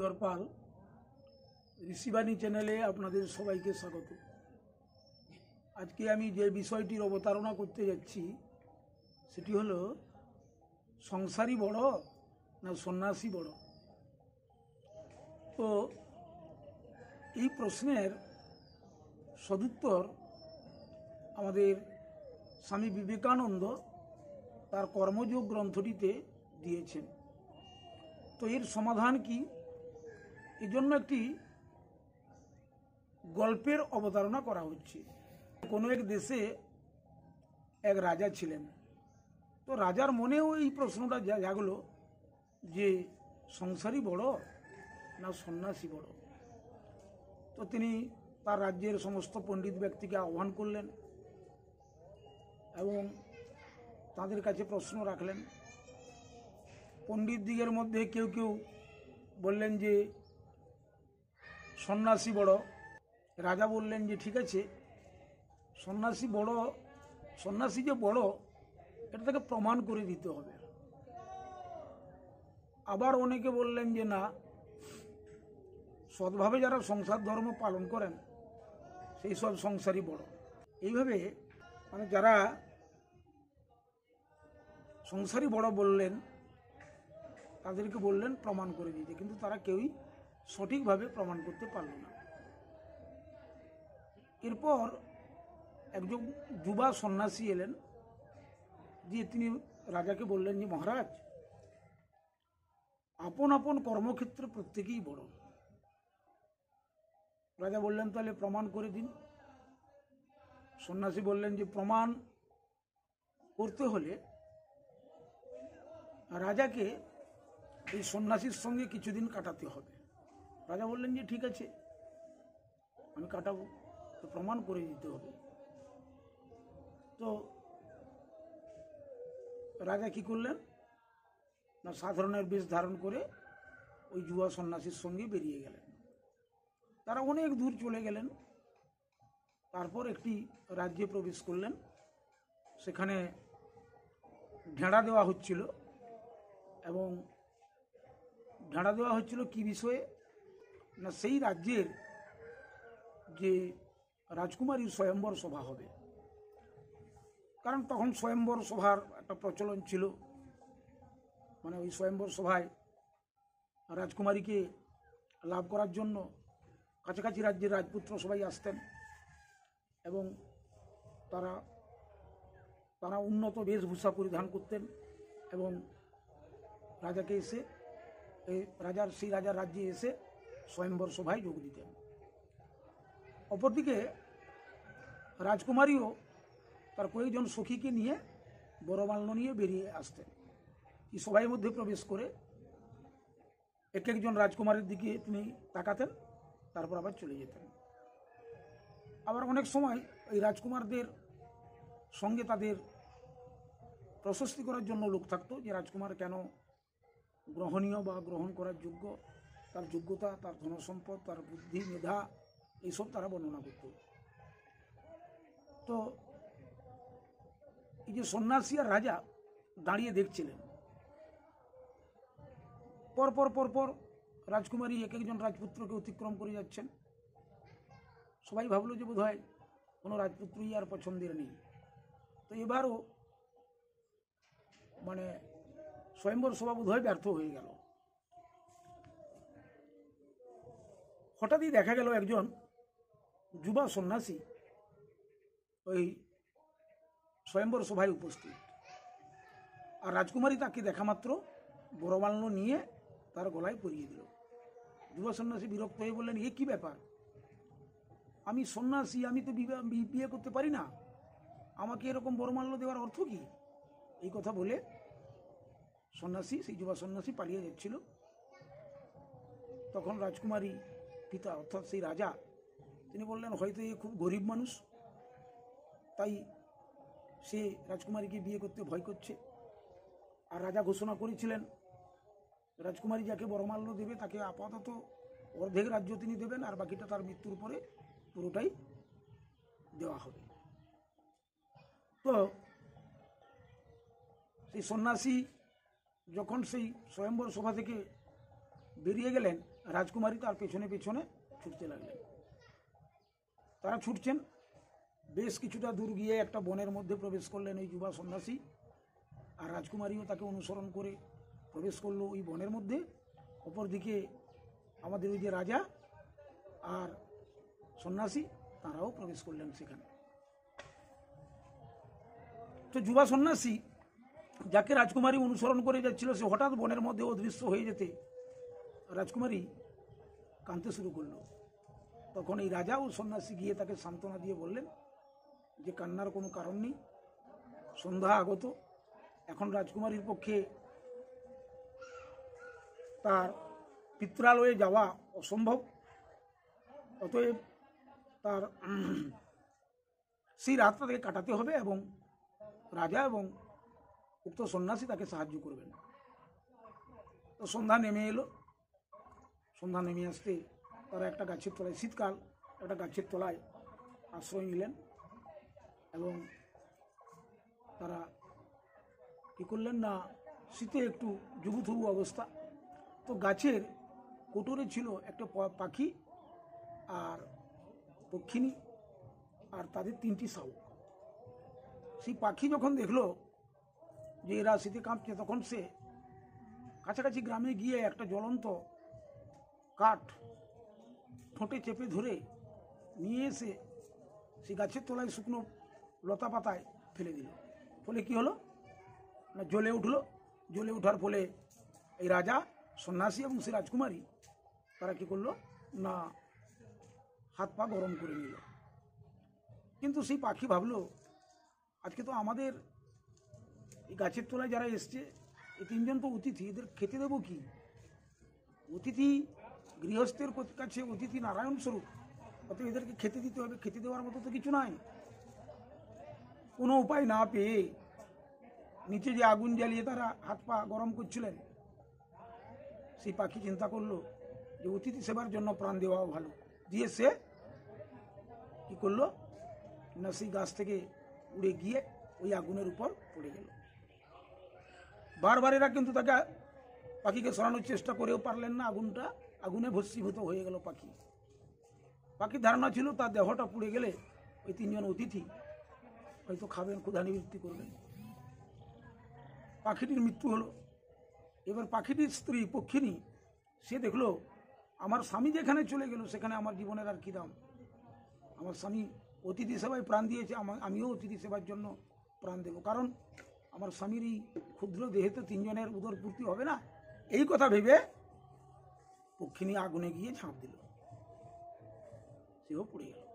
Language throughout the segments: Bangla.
মুরলীধর পাল ঋষিবাণী চ্যানেলে আপনাদের সবাইকে স্বাগত। আজকে আমি যে বিষয়টির অবতারণা করতে যাচ্ছি সেটি হলো সংসারী বড় না সন্ন্যাসী বড়। তো এই প্রশ্নের সদুত্তর আমাদের স্বামী বিবেকানন্দ তার কর্মযোগ গ্রন্থটিতে দিয়েছেন। তো এর সমাধান কি, এর জন্য একটি গল্পের অবতারণা করা হচ্ছে। কোনো এক দেশে এক রাজা ছিলেন। তো রাজার মনেও এই প্রশ্নটা জাগলো যে সংসারী বড় না সন্ন্যাসী বড়। তো তিনি তার রাজ্যের সমস্ত পণ্ডিত ব্যক্তিকে আহ্বান করলেন এবং তাদের কাছে প্রশ্ন রাখলেন। পণ্ডিত দিগের মধ্যে কেউ কেউ বললেন যে সন্ন্যাসী বড়। রাজা বললেন যে ঠিক আছে, সন্ন্যাসী যে বড় এটা তাকে প্রমাণ করে দিতে হবে। আবার অনেকে বললেন যে না, সৎভাবে যারা সংসার ধর্ম পালন করেন সেই সব সংসারী বড়। এইভাবে মানে যারা সংসারী বড় বললেন তাদেরকে বললেন প্রমাণ করে দিতে, কিন্তু তারা কেউই সঠিকভাবে প্রমাণ করতে পারল না। এরপর একজন যুবা সন্ন্যাসী এলেন, দিয়ে তিনি রাজাকে বললেন যে মহারাজ, আপন আপন কর্মক্ষেত্রে প্রত্যেকেই বড়। রাজা বললেন তাহলে প্রমাণ করে দিন। সন্ন্যাসী বললেন যে প্রমাণ করতে হলে রাজাকে এই সন্ন্যাসীর সঙ্গে কিছুদিন কাটাতে হবে। রাজা বললেন যে ঠিক আছে, আমি কাটাবো, তো প্রমাণ করে দিতে হবে। তো রাজা কি করলেন না, সাধারণের বেশ ধারণ করে ওই যুবা সন্ন্যাসীর সঙ্গে বেরিয়ে গেলেন। তারা অনেক দূর চলে গেলেন। তারপর একটি রাজ্যে প্রবেশ করলেন। সেখানে ঢেঁড়া দেওয়া হচ্ছিল, এবং ঢেঁড়া দেওয়া হচ্ছিল কি বিষয়ে না, সেই রাজ্যের যে রাজকুমারীর স্বয়ম্বর সভা হবে। কারণ তখন স্বয়ম্বর সভার একটা প্রচলন ছিল। মানে ওই স্বয়ম্বর সভায় রাজকুমারীকে লাভ করার জন্য কাছাকাছি রাজ্যের রাজপুত্র সবাই আসতেন, এবং তারা উন্নত বেশভূষা পরিধান করতেন এবং রাজাকে এসে সেই রাজার রাজ্যে এসে স্বয়ম্বর সভায় যোগ দিতেন। অপরদিকে রাজকুমারীও তার কয়েকজন সখীকে নিয়ে বরমাল্য নিয়ে বেরিয়ে আসতেন। এই সভার মধ্যে প্রবেশ করে এক একজন রাজকুমারের দিকে তিনি তাকাতেন, তারপর আবার চলে যেতেন। আবার অনেক সময় এই রাজকুমারদের সঙ্গে তাদের প্রশস্তি করার জন্য লোক থাকতো, যে রাজকুমার কেন গ্রহণীয় বা গ্রহণ করার যোগ্য, তার যোগ্যতা, তার ধনসম্পদ, তার বুদ্ধি, মেধা, এইসব তারা বর্ণনা করত। তো এই যে সন্ন্যাসী আর রাজা দাঁড়িয়ে দেখছিলেন, পরপর রাজকুমারী এক একজন রাজপুত্রকে অতিক্রম করে যাচ্ছেন। সবাই ভাবলো যে বোধহয় কোনো রাজপুত্রই আর পছন্দের নেই। তো এবারও মানে স্বয়ম্বর সভা বোধহয় ব্যর্থ হয়ে গেল। হঠাৎই দেখা গেল একজন যুবা সন্ন্যাসী ওই স্বয়ম্বর সভায় উপস্থিত, আর রাজকুমারী তাকে দেখা মাত্র বরমাল্য নিয়ে তার গলায় পরিয়ে দিল। যুবা সন্ন্যাসী বিরক্ত হয়ে বললেন, এ কি ব্যাপার? আমি সন্ন্যাসী, আমি তো বিয়ে করতে পারি না, আমাকে এরকম বরমাল্য দেওয়ার অর্থ কি? এই কথা বলে সেই যুবা সন্ন্যাসী পালিয়ে যাচ্ছিল। তখন রাজকুমারী পিতা অর্থাৎ সেই রাজা, তিনি বললেন হয়তো এ খুব গরিব মানুষ, তাই সে রাজকুমারীকে বিয়ে করতে ভয় করছে। আর রাজা ঘোষণা করেছিলেন রাজকুমারী যাকে বরমাল্য দেবে তাকে আপাতত অর্ধেক রাজ্য তিনি দেবেন, আর বাকিটা তার মৃত্যুর পরে পুরোটাই দেওয়া হবে। তো সেই সন্ন্যাসী যখন সেই স্বয়ম্বর সভা থেকে বেরিয়ে গেলেন, রাজকুমারী তার পেছনে পেছনে ছুটতে লাগলেন। তারা ছুটছেন, বেশ কিছুটা দূর গিয়ে একটা বনের মধ্যে প্রবেশ করলেন ওই যুবা সন্ন্যাসী, আর রাজকুমারীও তাকে অনুসরণ করে প্রবেশ করলো ওই বনের মধ্যে। অপরদিকে আমাদের ওই যে রাজা আর সন্ন্যাসী তারাও প্রবেশ করলেন সেখানে। তো যুবা সন্ন্যাসী যাকে রাজকুমারী অনুসরণ করে যাচ্ছিল সে হঠাৎ বনের মধ্যে অদৃশ্য হয়ে যেতে রাজকুমারী কাঁদতে শুরু করলো। তখন এই রাজা ও সন্ন্যাসী গিয়ে তাকে সান্ত্বনা দিয়ে বললেন যে কান্নার কোনো কারণ নেই, সন্ধ্যা আগত, এখন রাজকুমারীর পক্ষে তার পিত্রালয়ে যাওয়া অসম্ভব, অতএব তার সেই রাতটা তাকে কাটাতে হবে এবং রাজা এবং উক্ত সন্ন্যাসী তাকে সাহায্য করবেন। তো সন্ধ্যা নেমে এলো। সন্ধ্যা নেমে আসতে তারা একটা গাছের তলায়, শীতকাল, একটা গাছের তলায় আশ্রয় নিলেন এবং তারা কী করলেন না, শীতে একটু জুবুথুবু অবস্থা। তো গাছের কোটরে ছিল একটা পাখি আর পক্ষিণী আর তাদের 3টি শাবক। সেই পাখি যখন দেখলো যে এরা শীতে কাঁপছে, তখন সে কাছাকাছি গ্রামে গিয়ে একটা জ্বলন্ত কাঠ ঠোঁটে চেপে ধরে নিয়ে এসে সেই গাছের তলায় শুকনো লতা পাতায় ফেলে দিল। ফলে কি হলো না, জ্বলে উঠলো। জ্বলে ওঠার ফলে এই রাজা, সন্ন্যাসী এবং সে রাজকুমারী তারা কি করলো না, হাত পা গরম করে নিল। কিন্তু সেই পাখি ভাবলো আজকে তো আমাদের এই গাছের তলায় যারা এসছে এই 3জন তো অতিথি, এদের খেতে দেবো কি? অতিথি গৃহস্থের কাছে অতিথি নারায়ণ স্বরূপ, অতএব এদেরকে খেতে দিতে হবে। খেতে দেওয়ার মতো তো কিছু নাই। কোনো উপায় না পেয়ে নিচে যে আগুন জ্বালিয়ে তারা হাত পা গরম করছিলেন, সেই পাখি চিন্তা করলো যে অতিথি সেবার জন্য প্রাণ দেওয়াও ভালো, দিয়ে সে কি করলো না, সেই গাছ থেকে উড়ে গিয়ে ওই আগুনের উপর পড়ে গেল। বারবার এরা কিন্তু তাকে, পাখিকে সরানোর চেষ্টা করেও পারলেন না। আগুনে ভস্মীভূত হয়ে গেল পাখি। পাখির ধারণা ছিল তার দেহটা পুড়ে গেলে ওই 3জন অতিথি হয়তো খাবেন, ক্ষুধা নিবৃত্তি করবেন। পাখিটির মৃত্যু হলো। এবার পাখিটির স্ত্রী পক্ষিণী সে দেখলো আমার স্বামী যেখানে চলে গেল সেখানে আমার জীবনের আর কি দাম। আমার স্বামী অতিথি সেবায় প্রাণ দিয়েছে, আমিও অতিথি সেবার জন্য প্রাণ দেব, কারণ আমার স্বামীর এই ক্ষুদ্র দেহে তো 3জনের উদর পূর্তি হবে না। এই কথা ভেবে পক্ষিণী আগুনে গিয়ে ঝাঁপ দিল, সেও পুড়ে গেল।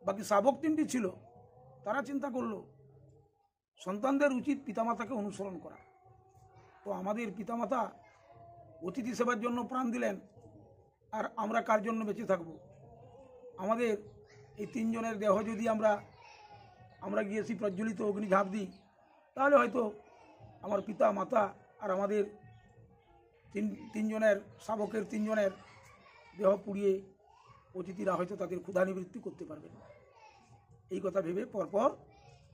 বাকি শাবক 3টি ছিল, তারা চিন্তা করলো সন্তানদের উচিত পিতামাতাকে অনুসরণ করা। তো আমাদের পিতামাতা অতিথি সেবার জন্য প্রাণ দিলেন, আর আমরা কার জন্য বেঁচে থাকব? আমাদের এই 3জনের দেহ যদি আমরা গিয়ে সেই প্রজ্বলিত অগ্নি ঝাঁপ দিই, তাহলে হয়তো আমার পিতা মাতা আর আমাদের 3জনের শাবকের 3জনের দেহ পুড়িয়ে অতিথিরা হয়তো তাদের ক্ষুধা নিবৃত্তি করতে পারবেন। এই কথা ভেবে পরপর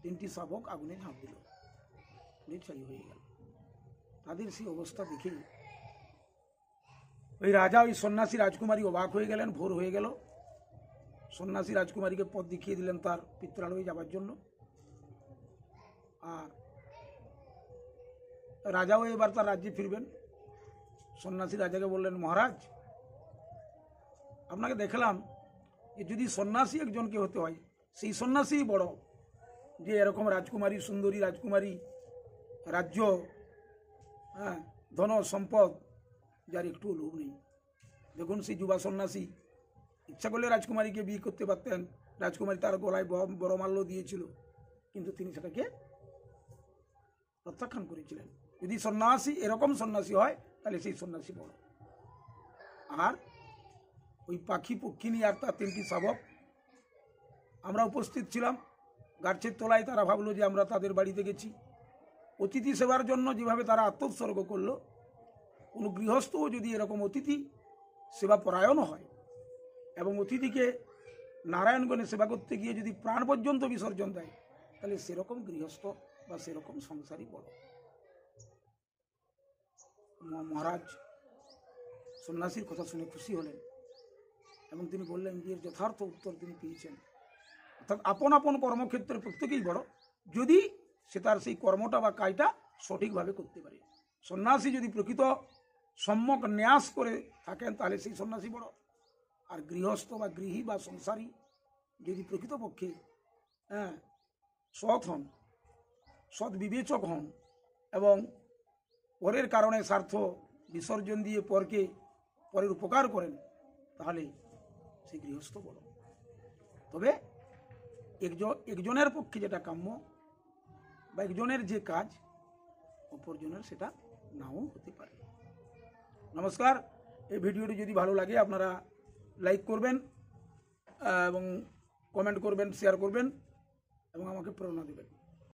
3টি শাবক আগুনে ঝাঁপ দিল, ছাই হয়ে গেল। তাদের সেই অবস্থা দেখে ওই রাজা, ওই সন্ন্যাসী, রাজকুমারী অবাক হয়ে গেলেন। ভোর হয়ে গেল। সন্ন্যাসী রাজকুমারীকে পথ দেখিয়ে দিলেন তার পিত্রালয়ে যাবার জন্য। আর রাজাও এবার তার রাজ্যে ফিরবেন। সন্ন্যাসী রাজাকে বললেন, মহারাজ, আপনাকে দেখলাম যে যদি সন্ন্যাসী একজনকে হতে হয় সেই সন্ন্যাসী বড়, যে এরকম রাজকুমারী, সুন্দরী রাজকুমারী, রাজ্য, ধন সম্পদ, যার একটু লোভ নেই। দেখুন সেই যুবা সন্ন্যাসী ইচ্ছা করলে রাজকুমারীকে বিয়ে করতে পারতেন। রাজকুমারী তার গলায় বরমাল্য দিয়েছিল, কিন্তু তিনি সেটাকে প্রত্যাখ্যান করেছিলেন। যদি সন্ন্যাসী এরকম সন্ন্যাসী হয় তাহলে সেই সন্ন্যাসী বড়। আর ওই পাখি পক্ষিণী আর তার 3টি শাবক, আমরা উপস্থিত ছিলাম গাছের তলায়। তারা ভাবলো যে আমরা তাদের বাড়িতে গেছি। অতিথি সেবার জন্য যেভাবে তারা আত্মোৎসর্গ করলো, কোনো গৃহস্থও যদি এরকম অতিথি সেবা পরায়ণ হয় এবং অতিথিকে নারায়ণগণে সেবা করতে গিয়ে যদি প্রাণ পর্যন্ত বিসর্জন দেয়, তাহলে সেরকম গৃহস্থ বা সেরকম সংসারই বড়। মহারাজ সন্ন্যাসীর কথা শুনে খুশি হলেন এবং তিনি বললেন যে এর যথার্থ উত্তর তিনি পেয়েছেন। অর্থাৎ আপন আপন কর্মক্ষেত্রে প্রত্যেকেই বড়, যদি সে তার সেই কর্মটা বা কাজটা সঠিকভাবে করতে পারে। সন্ন্যাসী যদি প্রকৃত সম্যক ন্যাস করে থাকেন তাহলে সেই সন্ন্যাসী বড়, আর গৃহস্থ বা গৃহী বা সংসারী যদি প্রকৃতপক্ষে সৎ হন, সৎ বিবেচক হন এবং পরের কারণে স্বার্থ বিসর্জন দিয়ে পরের উপকার করেন, তাহলে সেই গৃহস্থ বড়। তবে একজনের পক্ষে যেটা কাম্য বা একজনের যে কাজ অপরজনের সেটা নাও হতে পারে। নমস্কার। এই ভিডিওটি যদি ভালো লাগে আপনারা লাইক করবেন এবং কমেন্ট করবেন, শেয়ার করবেন এবং আমাকে প্রেরণা দেবেন।